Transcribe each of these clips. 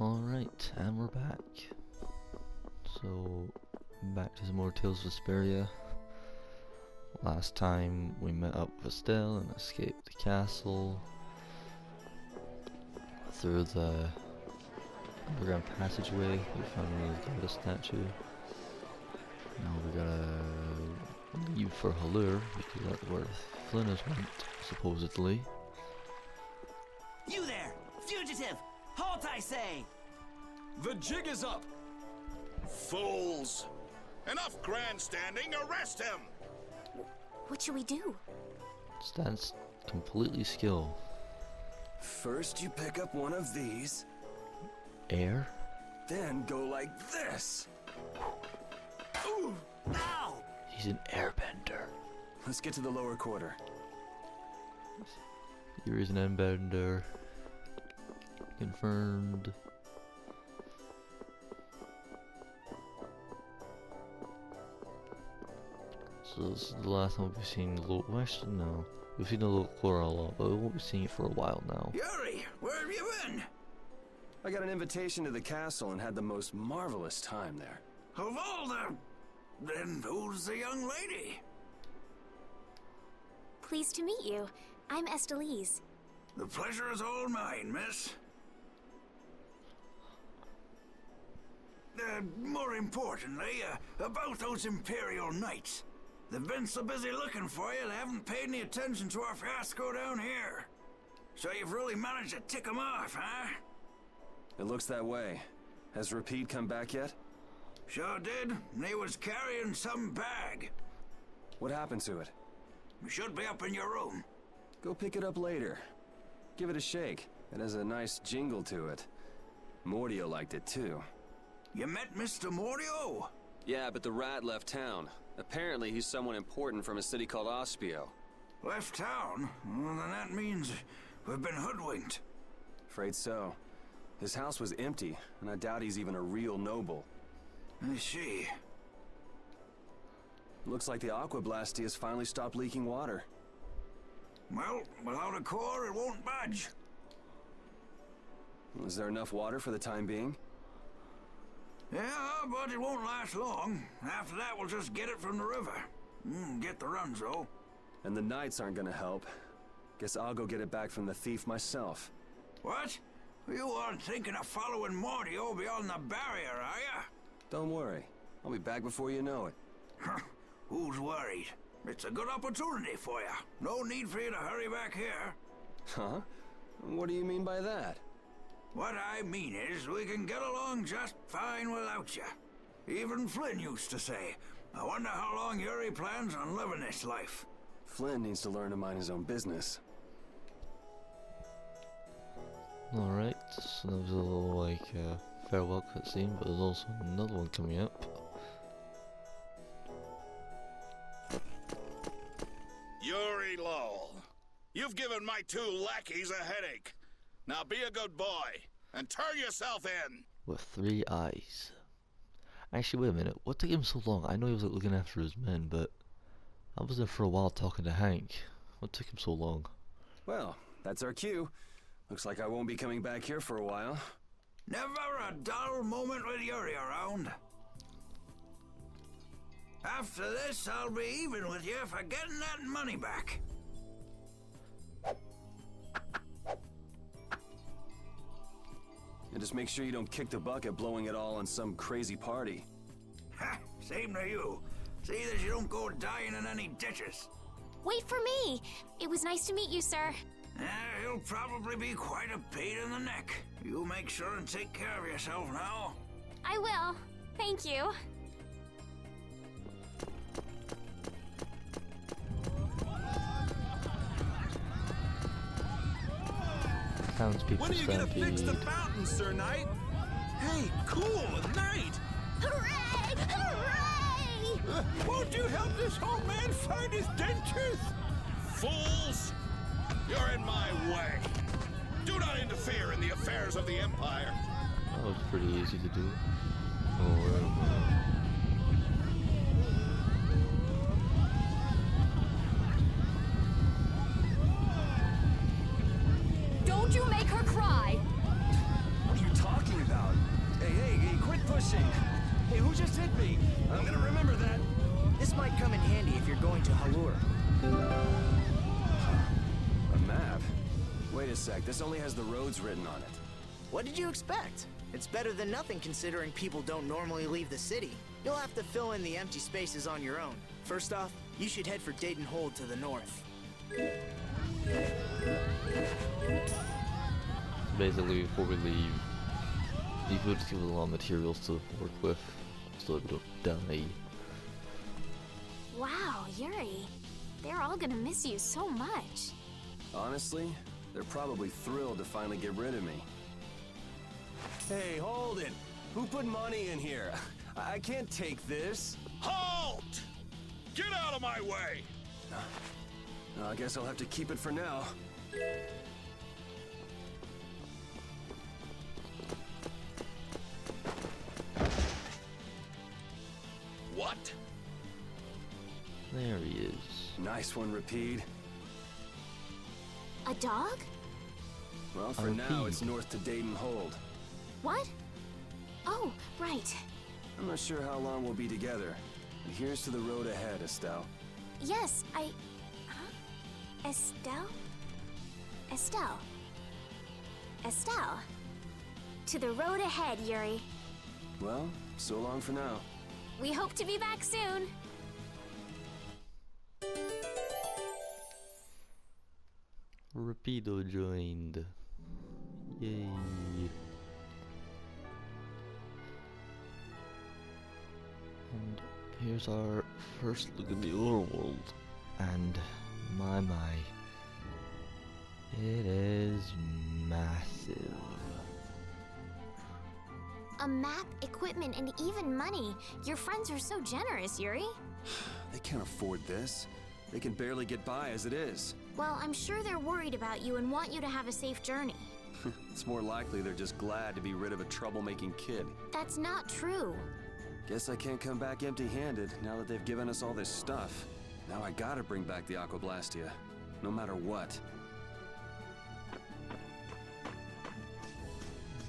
Alright, and we're back. So, back to some more Tales of Vesperia. Last time we met up with Estelle and escaped the castle through the underground passageway. We found the goddess statue. Now we gotta leave for Halur because that's where Flynn is went, supposedly. You there! Fugitive! Halt, I say! The jig is up! Fools! Enough grandstanding, arrest him! What should we do? That's completely skill. First you pick up one of these, Air? then go like this. Ooh! Ow! He's an airbender. Let's get to the lower quarter. Yuri's an airbender. Confirmed. So this is the last time we've seen the little Western now. We've seen the little Cora a lot, but we won't be seeing it for a while now. Yuri, where have you been? I got an invitation to the castle and had the most marvelous time there. Of all the... Then who's the young lady? Pleased to meet you. I'm Estelise. The pleasure is all mine, miss. More importantly, about those Imperial Knights. They've been so busy looking for you, they haven't paid any attention to our fiasco down here. So you've really managed to tick them off, huh? It looks that way. Has Repeat come back yet? Sure did, and he was carrying some bag. What happened to it? It should be up in your room. Go pick it up later. Give it a shake. It has a nice jingle to it. Mordio liked it too. You met Mr. Mordio? Yeah, but the rat left town. Apparently he's someone important from a city called Ospio. Left town? Well, then that means we've been hoodwinked. Afraid so. His house was empty, and I doubt he's even a real noble. I see. Looks like the Aqua Blasty has finally stopped leaking water. Well, without a core, it won't budge. Is there enough water for the time being? Yeah, but it won't last long. After that, we'll just get it from the river. Get the runs, though. And the knights aren't gonna help. Guess I'll go get it back from the thief myself. What? You aren't thinking of following Mordio beyond the barrier, are ya? Don't worry. I'll be back before you know it. Who's worried? It's a good opportunity for you. No need for you to hurry back here. Huh? What do you mean by that? What I mean is, we can get along just fine without you. Even Flynn used to say, I wonder how long Yuri plans on living this life. Flynn needs to learn to mind his own business. Alright, so that was a little like farewell cutscene, but there's also another one coming up. Yuri Lowell, you've given my two lackeys a headache. Now be a good boy, and turn yourself in! With 3 eyes. Actually, wait a minute, what took him so long? I know he was like, looking after his men, but I was there for a while talking to Hank. What took him so long? Well, that's our cue. Looks like I won't be coming back here for a while. Never a dull moment with Yuri around. After this, I'll be even with you for getting that money back. And just make sure you don't kick the bucket blowing it all on some crazy party. Ha! Same to you. See that you don't go dying in any ditches. Wait for me! It was nice to meet you, sir. He'll probably be quite a pain in the neck. You make sure and take care of yourself now. I will. Thank you. Townspeople When are you gonna fix the stampede. fountain, Sir Knight? Hey, cool, Knight! Hooray! Hooray! Won't you help this old man find his dentures? Fools! You're in my way! Do not interfere in the affairs of the Empire! That was pretty easy to do. Oh, Don't you make her cry! What are you talking about? Yuri! I'm gonna remember that! This might come in handy if you're going to Halur. A map? Wait a sec, this only has the roads written on it. What did you expect? It's better than nothing considering people don't normally leave the city. You'll have to fill in the empty spaces on your own. First off, you should head for Deidon Hold to the north. Basically, before we leave, you could just give us a lot of materials to work with, so we don't die. Wow, Yuri. They're all gonna miss you so much. Honestly, they're probably thrilled to finally get rid of me. Hey, hold it! Who put money in here? I can't take this. Halt! Get out of my way! I guess I'll have to keep it for now. What? There he is. Nice one, Rapide. A dog? Well, for now, it's north to Deidon Hold. What? Oh, right. I'm not sure how long we'll be together, but here's to the road ahead, Estelle. Yes, Huh? Estelle? Estelle. Estelle. To the road ahead, Yuri. Well, so long for now. We hope to be back soon. Rapido joined. Yay. And here's our first look at the overworld. And my, it is massive. A map, equipment, and even money. Your friends are so generous, Yuri. They can't afford this. They can barely get by as it is. Well, I'm sure they're worried about you and want you to have a safe journey. It's more likely they're just glad to be rid of a troublemaking kid. That's not true. Guess I can't come back empty-handed now that they've given us all this stuff. Now I gotta bring back the Aquablastia, no matter what.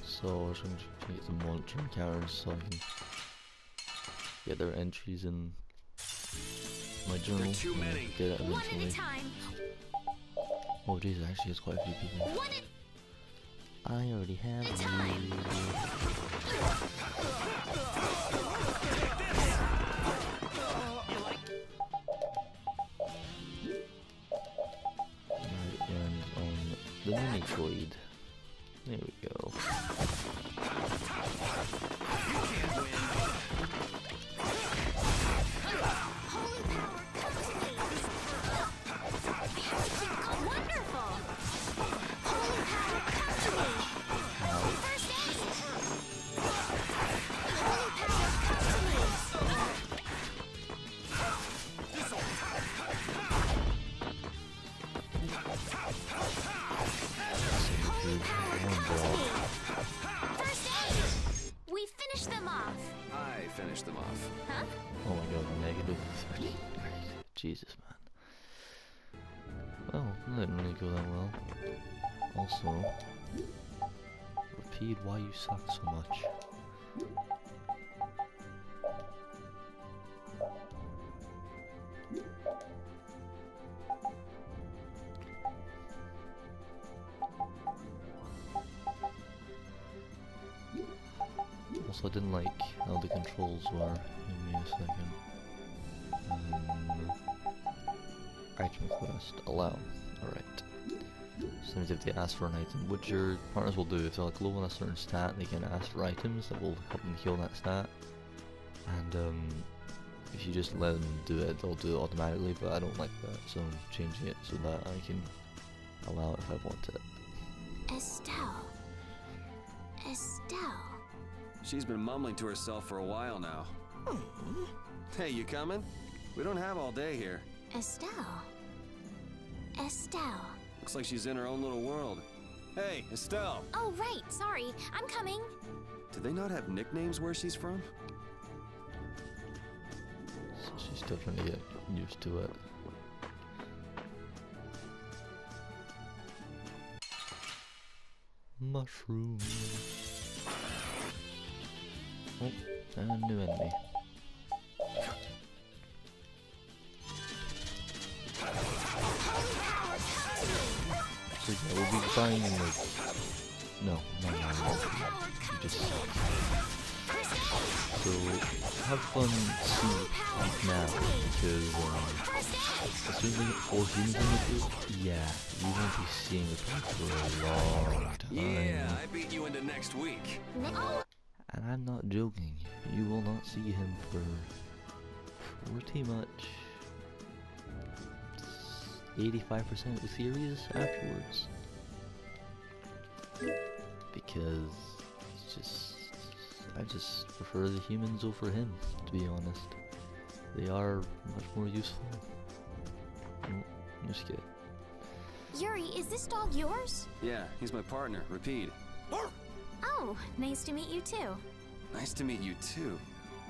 So I was going to get some monster encounters so I can get their entries in my journal. There are too many. Get it One eventually. at a time. Oh geez, actually there's quite a few people. One at I already have a time. Right, and on the Minicoid. There we go. Holy power, come to me. Wonderful. Holy power, come to me. First aid. Holy power, come to me. Holy power, come to me. First aid. We finished them off. I finished them off. Huh? Oh my god, negative 30. Jesus, man. Well, that didn't really go that well. Also, repeat why you suck so much. Also, I didn't like how the controls were. Give me a second. Item request. Allow. Alright. So if they ask for an item, which your partners will do, if they're like low on a certain stat, they can ask for items that will help them heal that stat. And if you just let them do it, they'll do it automatically, but I don't like that, so I'm changing it so that I can allow it if I want it. Estelle. Estelle. She's been mumbling to herself for a while now. Hey, you coming? We don't have all day here. Estelle. Estelle. Looks like she's in her own little world. Hey, Estelle! Oh, right. Sorry. I'm coming. Do they not have nicknames where she's from? So she's still trying to get used to it. Mushroom. Oh, and a new enemy. So yeah, we'll be buying like, no, you just suck. So have fun soon now, because as soon as we get 4 humans in the group, yeah, you won't be seeing the pig for a long time. Yeah, I beat you into next week. And I'm not joking, you will not see him for pretty much 85% of the series afterwards. Because I just prefer the humans over him, to be honest. They are much more useful. Just kidding. Yuri, is this dog yours? Yeah, he's my partner, Rapide. Oh, nice to meet you too. Nice to meet you too.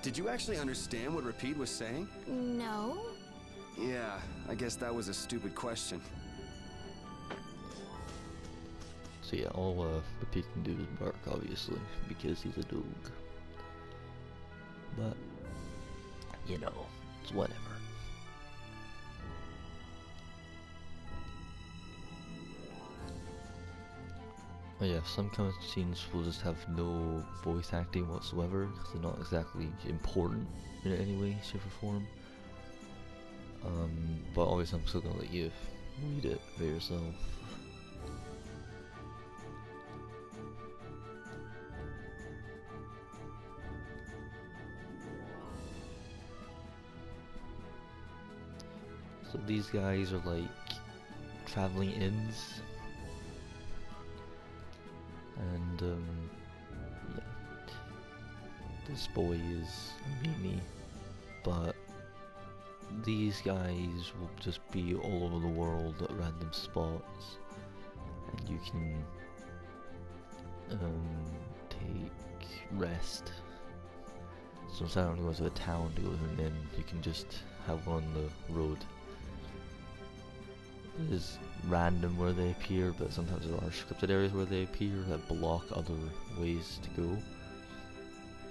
Did you actually understand what Rapide was saying? No. Yeah, I guess that was a stupid question. So yeah, all Rapide can do is bark, obviously, because he's a dog. But, you know, it's whatever. Oh yeah, some cutscenes will just have no voice acting whatsoever, because they're not exactly important in any way, shape or form. But obviously I'm still gonna let you read it for yourself. So these guys are like traveling inns, and yeah, this boy is a meanie, but these guys will just be all over the world at random spots, and you can take rest. So instead of going to a town to go to an inn, you can just have one on the road. It is random where they appear, but sometimes there are scripted areas where they appear that block other ways to go.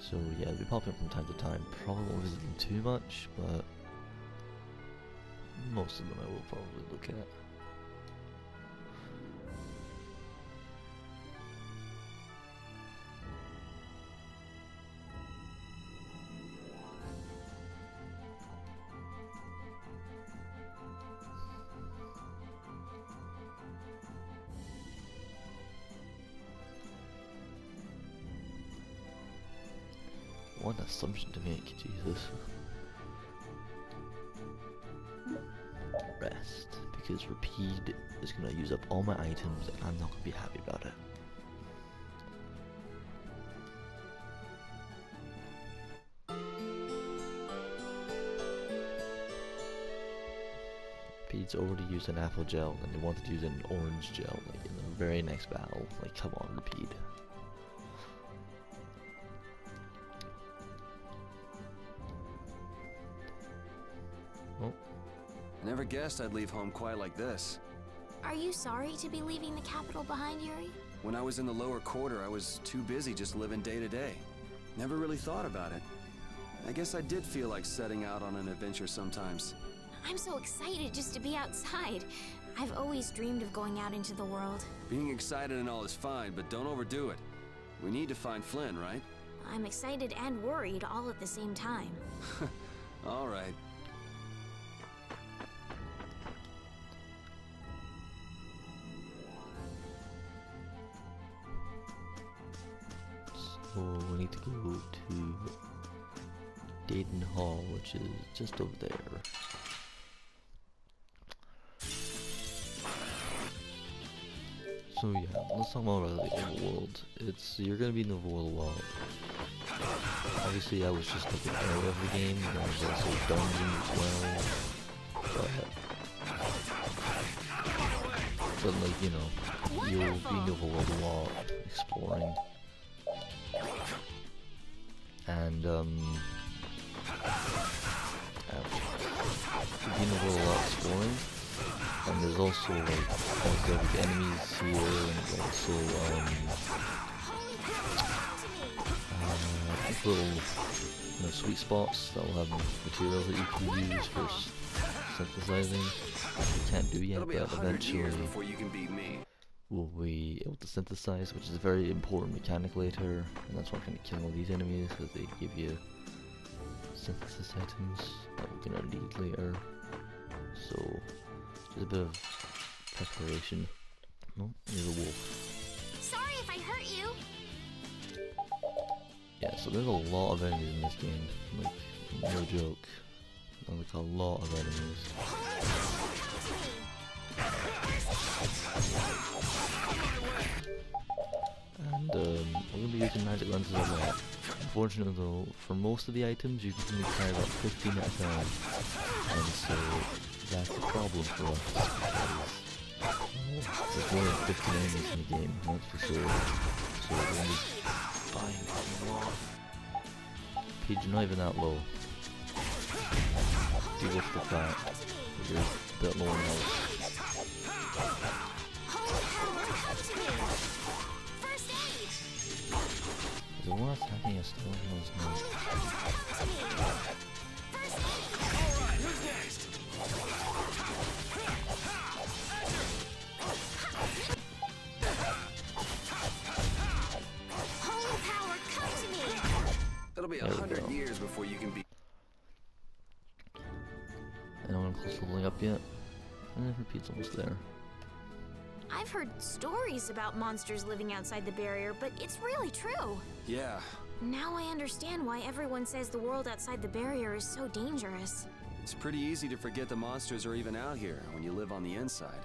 So yeah, they'll be popping up from time to time. Probably won't visit them too much, but most of them I will probably look at. What assumption to make, Jesus. Rest, because Rapide is going to use up all my items and I'm not going to be happy about it. Rapide's already used an apple gel and they wanted to use an orange gel like in the very next battle. Like, come on, Rapide. I never guessed I'd leave home quite like this. Are you sorry to be leaving the capital behind, Yuri? When I was in the lower quarter, I was too busy just living day to day. Never really thought about it. I guess I did feel like setting out on an adventure sometimes. I'm so excited just to be outside. I've always dreamed of going out into the world. Being excited and all is fine, but don't overdo it. We need to find Flynn, right? I'm excited and worried all at the same time. All right. So we need to go to Deidon Hold, which is just over there. So yeah, let's talk more about the overworld. You're gonna be in the overworld. Obviously I was just like an area of the game, and there's also dungeons as well. But like, you know, you'll be in the overworld a lot, exploring. And you'll be in the world a lot exploring. And there's also like enemies here, and also little sweet spots that will have materials that you can use for synthesizing. You can't do yet, but eventually before you can beat me. will be able to synthesize, which is a very important mechanic later, and that's why I'm kind of killing all these enemies, because they give you synthesis items that we're gonna need later. So just a bit of preparation. Oh, there's a wolf. Sorry if I hurt you. Yeah, so there's a lot of enemies in this game, like no joke. Like a lot of enemies. And we're gonna be using magic lenses a lot. Unfortunately though, for most of the items you can only carry about 15 at a time. And so that's a problem for us. There's more than 15 enemies in the game, that's for sure. So we're gonna be buying a lot. Page, you're not even that low. Deal with the fact that you're a bit low in health. Is there one attacking us still? No, it's not. Alright, who's next? Holy power, come to me! It'll be There we 100 go. years before you can be. Anyone close to leveling up yet? And repeat's almost there. I've heard stories about monsters living outside the barrier, but it's really true. Yeah, Now I understand why everyone says the world outside the barrier is so dangerous. it's pretty easy to forget the monsters are even out here when you live on the inside.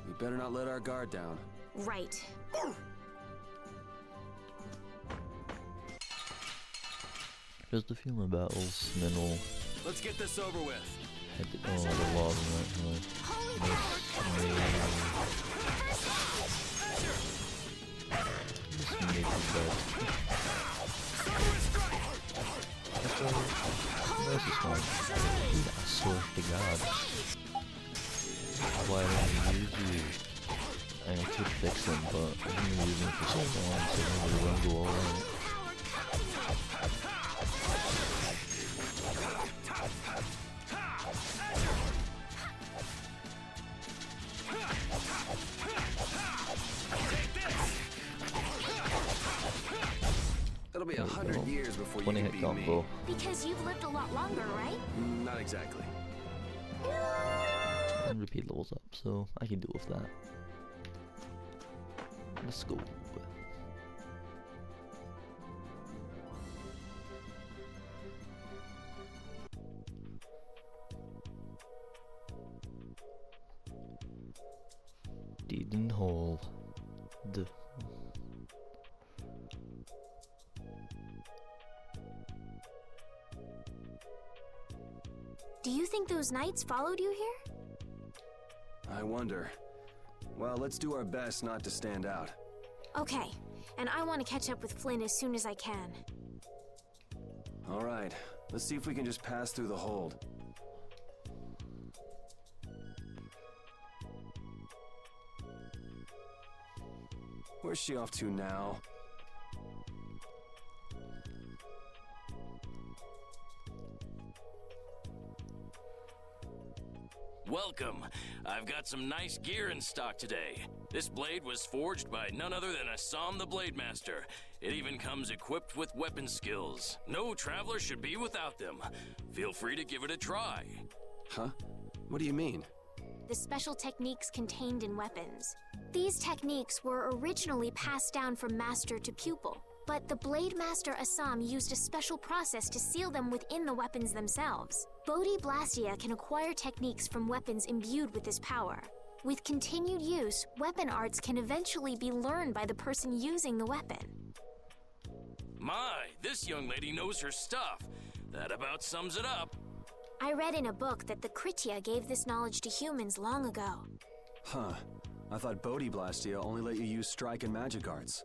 We better not let our guard down. Right. Just a few more battles, and then we'll Let's get this over with. head to the log right. Holy power, This may be bad. Where's this one? I swear to God. Why don't you use you? I could fix them, but I've been using them for so long, so maybe they'll go all out. It'll be There we 100 go. years before you 20 can hit beat me. combo. because you've lived a lot longer, right? Not exactly. And repeat levels up, so I can deal with that. Let's go. Deidon Hold. Do you think those knights followed you here? I wonder. Well, let's do our best not to stand out. Okay, and I want to catch up with Flynn as soon as I can. All right, let's see if we can just pass through the hold. Where's she off to now? Welcome. I've got some nice gear in stock today. This blade was forged by none other than Assam the Blade Master. It even comes equipped with weapon skills. No traveler should be without them. Feel free to give it a try. Huh? What do you mean? The special techniques contained in weapons. These techniques were originally passed down from master to pupil, but the Blade Master Assam used a special process to seal them within the weapons themselves. Bodhi Blastia can acquire techniques from weapons imbued with this power. With continued use, weapon arts can eventually be learned by the person using the weapon. My, this young lady knows her stuff. That about sums it up. I read in a book that the Kritya gave this knowledge to humans long ago. Huh. I thought Bodhi Blastia only let you use strike and magic arts.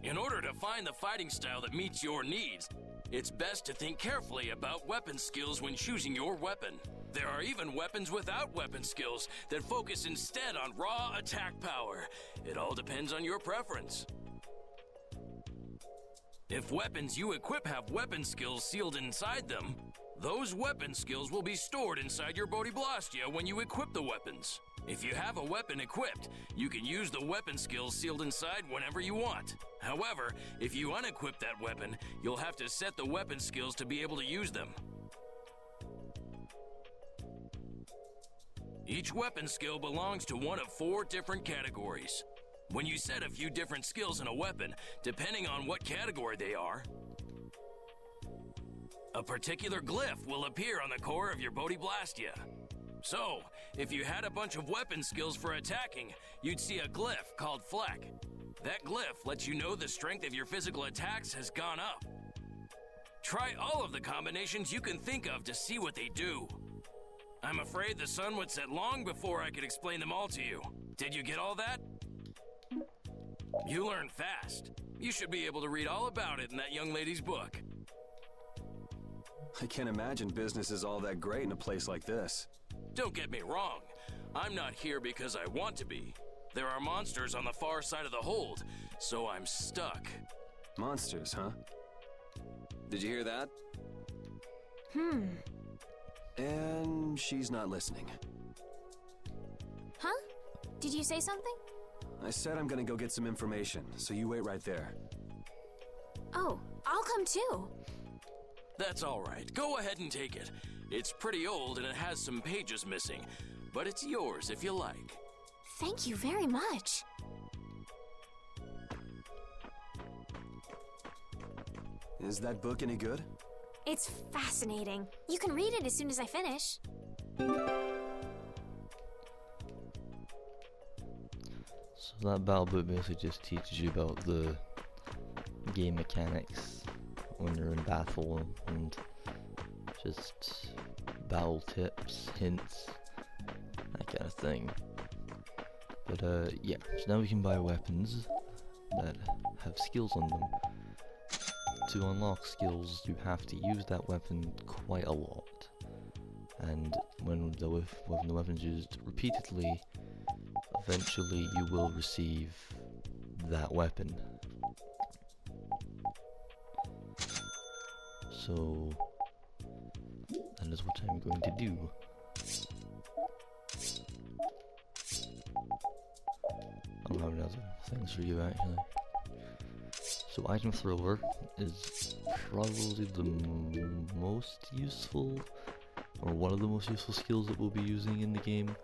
In order to find the fighting style that meets your needs, it's best to think carefully about weapon skills when choosing your weapon. There are even weapons without weapon skills that focus instead on raw attack power. It all depends on your preference. If weapons you equip have weapon skills sealed inside them, those weapon skills will be stored inside your Bodhi Blastia when you equip the weapons. If you have a weapon equipped, you can use the weapon skills sealed inside whenever you want. However, if you unequip that weapon, you'll have to set the weapon skills to be able to use them. Each weapon skill belongs to one of 4 different categories. When you set a few different skills in a weapon, depending on what category they are, a particular glyph will appear on the core of your Bodhiblastia. So, if you had a bunch of weapon skills for attacking, you'd see a glyph called Fleck. That glyph lets you know the strength of your physical attacks has gone up. Try all of the combinations you can think of to see what they do. I'm afraid the sun would set long before I could explain them all to you. Did you get all that? You learn fast. You should be able to read all about it in that young lady's book. I can't imagine business is all that great in a place like this. Don't get me wrong. I'm not here because I want to be. There are monsters on the far side of the hold, so I'm stuck. Monsters, huh? Did you hear that? And she's not listening. Huh? Did you say something? I said I'm gonna go get some information, so you wait right there. Oh, I'll come too. That's all right. Go ahead and take it. It's pretty old and it has some pages missing, but it's yours if you like. Thank you very much. Is that book any good? It's fascinating. You can read it as soon as I finish. So that battle book basically just teaches you about the game mechanics when you're in battle and just battle tips, hints, that kind of thing. But yeah, so now we can buy weapons that have skills on them. To unlock skills, you have to use that weapon quite a lot. And when the weapon's used repeatedly, eventually you will receive that weapon. So that is what I'm going to do. I don't have any other things for you actually. So item thrower is probably the most useful, or one of the most useful skills that we'll be using in the game,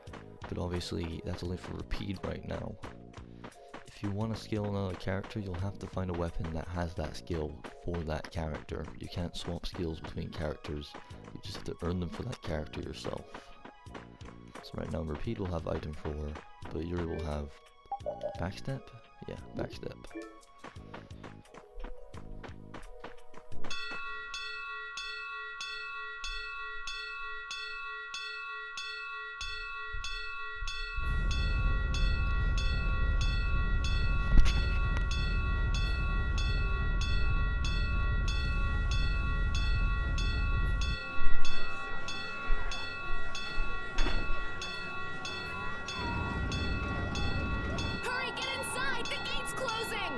but obviously that's only for repeat right now. If you want to skill another character, you'll have to find a weapon that has that skill for that character. You can't swap skills between characters, you just have to earn them for that character yourself. So right now repeat will have item thrower, but Yuri will have backstep? Yeah, backstep. Hurry, get inside! The gate's closing!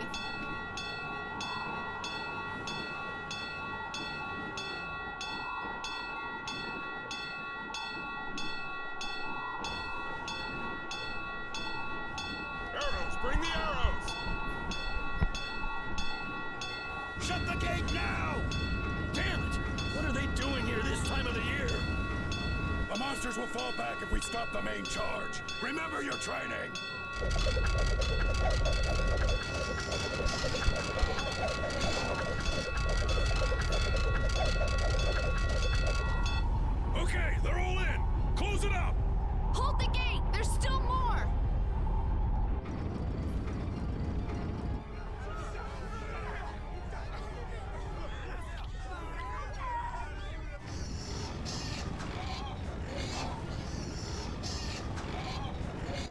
Arrows! Bring the arrows! Shut the gate now! Damn it! What are they doing here this time of the year? The monsters will fall back if we stop the main charge. Remember your training! Okay, they're all in! Close it up! Hold the gate! There's still more!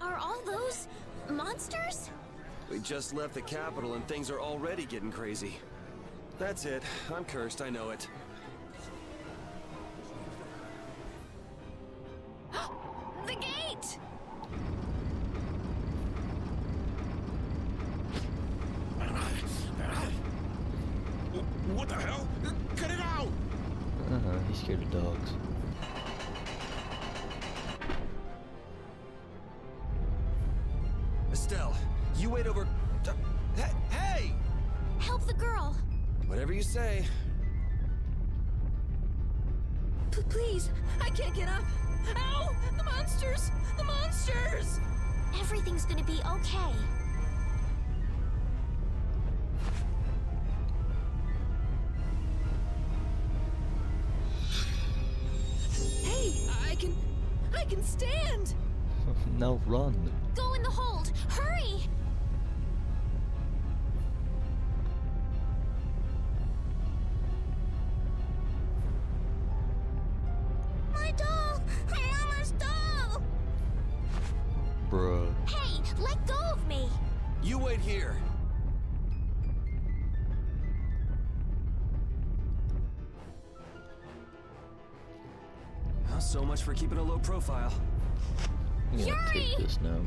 Are all those monsters? We just left the capital and things are already getting crazy. That's it. I'm cursed, I know it. The gate! What the hell? Cut it out! He's scared of dogs. Whatever you say. Please, I can't get up. Ow! The monsters! The monsters! Everything's gonna be okay. Hey, I can stand! Now run. Go in the hold! Hurry! My doll! My mama's doll! Bruh. Hey, let go of me! You wait here. Well, so much for keeping a low profile. I'm gonna Yuri! take this now.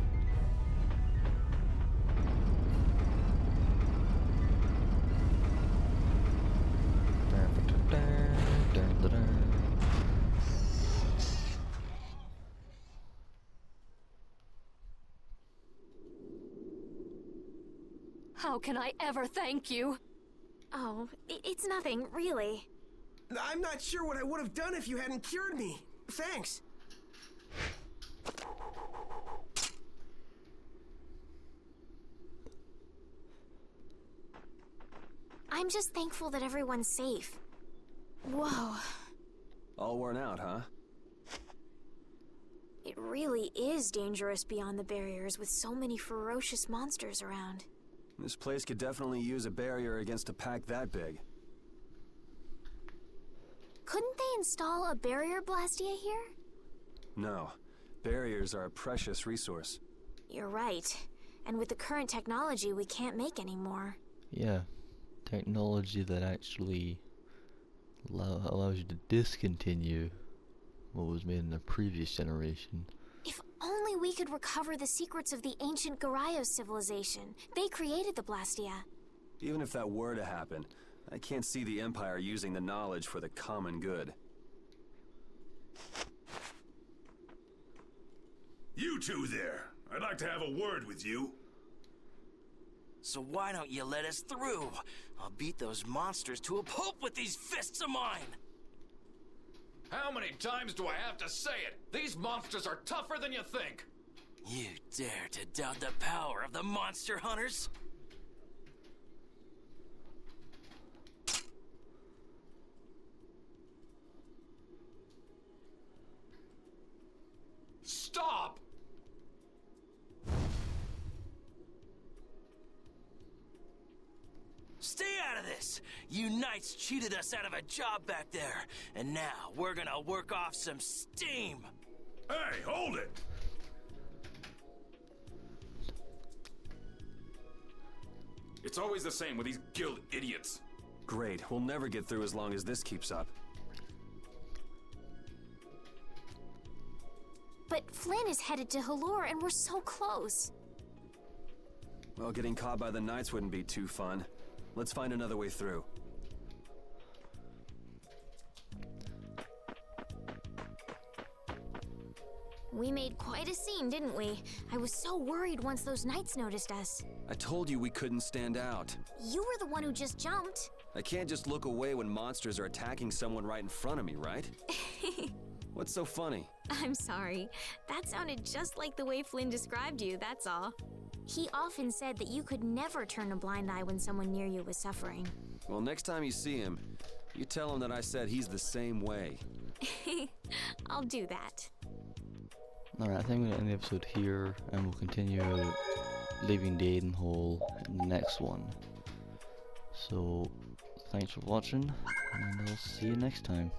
How can I ever thank you? Oh, it's nothing, really. I'm not sure what I would have done if you hadn't cured me. Thanks. I'm just thankful that everyone's safe. Whoa. All worn out, huh? It really is dangerous beyond the barriers with so many ferocious monsters around. This place could definitely use a barrier against a pack that big. Couldn't they install a barrier blastia here? No. Barriers are a precious resource. You're right. And with the current technology, we can't make any more. Yeah. Technology that actually allows you to discontinue what was made in the previous generation. If only we could recover the secrets of the ancient Garayos civilization. They created the blastia. Even if that were to happen, I can't see the Empire using the knowledge for the common good. You two there. I'd like to have a word with you. So why don't you let us through? I'll beat those monsters to a pulp with these fists of mine! How many times do I have to say it? These monsters are tougher than you think! You dare to doubt the power of the monster hunters? Stop! Stay out of this! You knights cheated us out of a job back there, and now we're gonna work off some steam! Hey, hold it! It's always the same with these guild idiots. Great, we'll never get through as long as this keeps up. But Flynn is headed to Halure and we're so close. Well, getting caught by the Knights wouldn't be too fun. Let's find another way through. We made quite a scene, didn't we? I was so worried once those knights noticed us. I told you we couldn't stand out. You were the one who just jumped. I can't just look away when monsters are attacking someone right in front of me, right? What's so funny? I'm sorry. That sounded just like the way Flynn described you, that's all. He often said that you could never turn a blind eye when someone near you was suffering. Well, next time you see him, you tell him that I said he's the same way. I'll do that. Alright, I think we're going to end the episode here, and we'll continue leaving Deidon Hold in the next one. So, thanks for watching, and I'll see you next time.